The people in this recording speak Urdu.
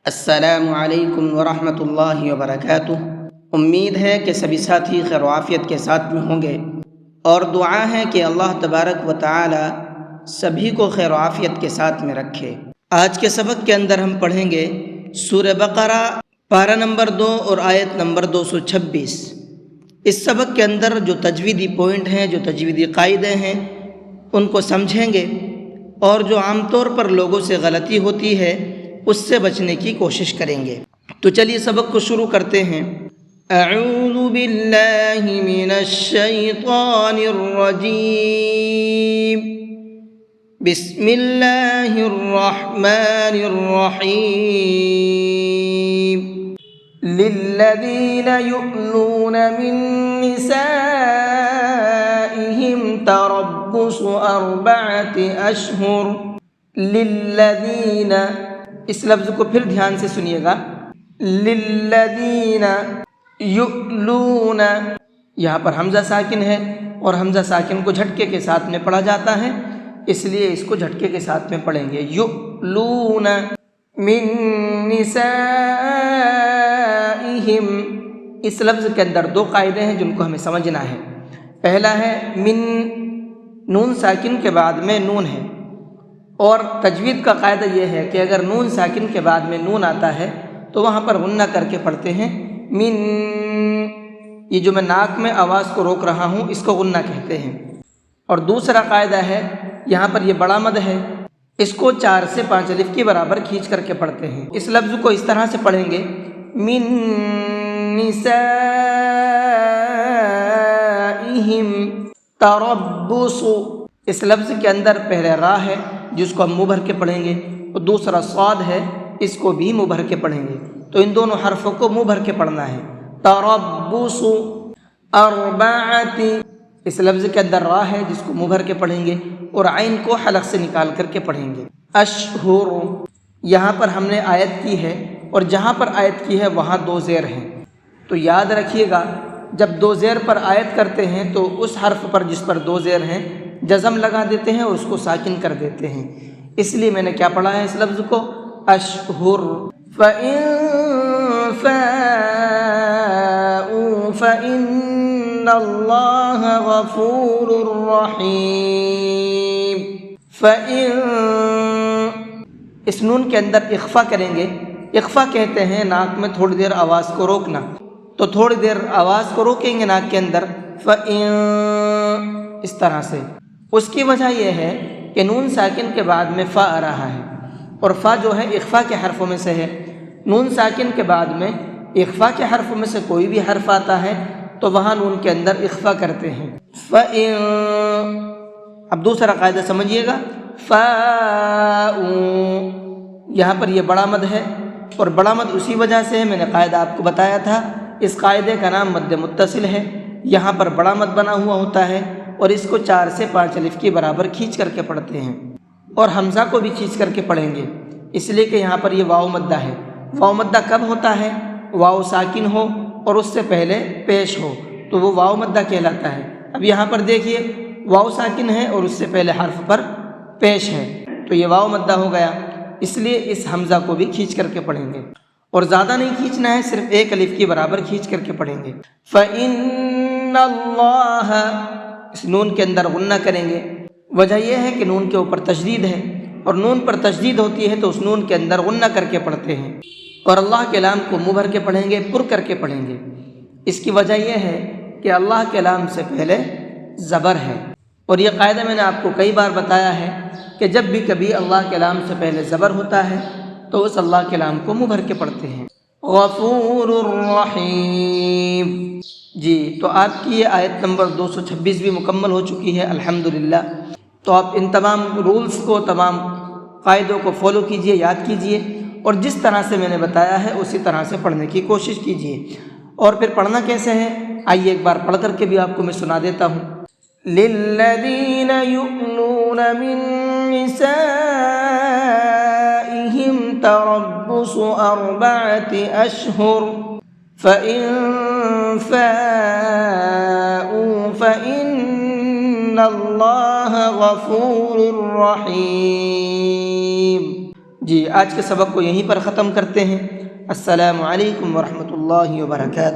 السلام علیکم ورحمۃ اللہ وبرکاتہ۔ امید ہے کہ سبھی ساتھی خیر و عافیت کے ساتھ میں ہوں گے، اور دعا ہے کہ اللہ تبارک و تعالی سبھی کو خیر و عافیت کے ساتھ میں رکھے۔ آج کے سبق کے اندر ہم پڑھیں گے سورہ بقرہ پارہ نمبر 2 اور آیت نمبر 226۔ اس سبق کے اندر جو تجویدی پوائنٹ ہیں، جو تجویدی قاعدے ہیں، ان کو سمجھیں گے، اور جو عام طور پر لوگوں سے غلطی ہوتی ہے اس سے بچنے کی کوشش کریں گے۔ تو چلیے سبق کو شروع کرتے ہیں۔ اعوذ باللہ من الشیطان الرجیم، بسم اللہ الرحمن الرحیم۔ للذین یؤلون من نسائہم تربص 4 اشہر۔ للذین، اس لفظ کو پھر دھیان سے سنیے گا۔ للذین یؤلون، یہاں پر حمزہ ساکن ہے، اور حمزہ ساکن کو جھٹکے کے ساتھ میں پڑھا جاتا ہے، اس لیے اس کو جھٹکے کے ساتھ میں پڑھیں گے۔ یؤلون من نسائہم۔ اس لفظ کے اندر 2 قاعدے ہیں جن کو ہمیں سمجھنا ہے۔ پہلا ہے من، نون ساکن کے بعد میں نون ہے، اور تجوید کا قاعدہ یہ ہے کہ اگر نون ساکن کے بعد میں نون آتا ہے تو وہاں پر غنہ کر کے پڑھتے ہیں من۔ یہ جو میں ناک میں آواز کو روک رہا ہوں اس کو غنہ کہتے ہیں۔ اور دوسرا قاعدہ ہے، یہاں پر یہ بڑا مد ہے، اس کو 4 سے 5 الف کے برابر کھینچ کر کے پڑھتے ہیں۔ اس لفظ کو اس طرح سے پڑھیں گے، من نسائہم تربص۔ اس لفظ کے اندر پہلے را ہے جس کو ہم منہ بھر کے پڑھیں گے، اور دوسرا صاد ہے، اس کو بھی منہ بھر کے پڑھیں گے۔ تو ان دونوں حرفوں کو منہ بھر کے پڑھنا ہے۔ تربص 4، اس لفظ کے اندر را ہے جس کو منہ بھر کے پڑھیں گے، اور عین کو حلق سے نکال کر کے پڑھیں گے۔ اشہر، یہاں پر ہم نے آیت کی ہے، اور جہاں پر آیت کی ہے وہاں 2 زیر ہیں، تو یاد رکھیے گا جب 2 زیر پر آیت کرتے ہیں تو اس حرف پر جس پر 2 زیر ہیں جزم لگا دیتے ہیں اور اس کو ساکن کر دیتے ہیں۔ اس لیے میں نے کیا پڑھا ہے اس لفظ کو، اشہر۔ فَإِن فَاءُوا فَإِنَّ اللَّهَ غَفُورٌ رَحِيمٌ۔ فَإِن، اس نون کے اندر اخفا کریں گے۔ اخفا کہتے ہیں ناک میں تھوڑی دیر آواز کو روکنا، تو تھوڑی دیر آواز کو روکیں گے ناک کے اندر، فَإِن، اس طرح سے۔ اس کی وجہ یہ ہے کہ نون ساکن کے بعد میں فا آ رہا ہے، اور فا جو ہے اخفا کے حرفوں میں سے ہے۔ نون ساکن کے بعد میں اخفا کے حرفوں میں سے کوئی بھی حرف آتا ہے تو وہاں نون کے اندر اخفا کرتے ہیں۔ فَإِن، اب دوسرا قاعدہ سمجھیے گا، فَاءُوا، یہاں پر یہ بڑا مد ہے، اور بڑا مد اسی وجہ سے ہے، میں نے قاعدہ آپ کو بتایا تھا، اس قاعدے کا نام مد متصل ہے۔ یہاں پر بڑا مد بنا ہوا ہوتا ہے، اور اس کو 4 سے 5 الف کے برابر کھینچ کر کے پڑھتے ہیں، اور حمزہ کو بھی کھینچ کر کے پڑھیں گے، اس لیے کہ یہاں پر یہ واو مدہ ہے۔ واو مدہ کب ہوتا ہے؟ واو ساکن ہو اور اس سے پہلے پیش ہو تو وہ واو مدہ کہلاتا ہے۔ اب یہاں پر دیکھیے واو ساکن ہے اور اس سے پہلے حرف پر پیش ہے، تو یہ واو مدہ ہو گیا، اس لیے اس حمزہ کو بھی کھینچ کر کے پڑھیں گے، اور زیادہ نہیں کھینچنا ہے، صرف 1 الف کے برابر کھینچ کر کے پڑھیں گے۔ فَإِنَّ اللَّهَ، اس نون کے اندر غنہ کریں گے۔ وجہ یہ ہے کہ نون کے اوپر تشدید ہے، اور نون پر تشدید ہوتی ہے تو اس نون کے اندر غنہ کر کے پڑھتے ہیں، اور اللہ کے لام کو منہ بھر کے پڑھیں گے، پر کر کے پڑھیں گے۔ اس کی وجہ یہ ہے کہ اللہ کے لام سے پہلے زبر ہے، اور یہ قاعدہ میں نے آپ کو کئی بار بتایا ہے کہ جب بھی کبھی اللہ کے لام سے پہلے زبر ہوتا ہے تو اس اللہ کے لام کو منہ بھر کے پڑھتے ہیں۔ غفور الرحیم۔ جی، تو آپ کی یہ آیت نمبر 226 بھی مکمل ہو چکی ہے الحمدللہ۔ تو آپ ان تمام رولز کو، تمام قاعدوں کو فالو کیجئے، یاد کیجئے، اور جس طرح سے میں نے بتایا ہے اسی طرح سے پڑھنے کی کوشش کیجئے۔ اور پھر پڑھنا کیسے ہے، آئیے ایک بار پڑھ کر کے بھی آپ کو میں سنا دیتا ہوں۔ للذین یؤلون من نسائہم تربص 4 اشہر فَإِن فَاءُوا فَإِنَّ اللَّهَ غَفُورٌ رَحِيمٌ۔ جی آج کے سبق کو یہیں پر ختم کرتے ہیں۔ السلام علیکم ورحمۃ اللہ وبرکاتہ۔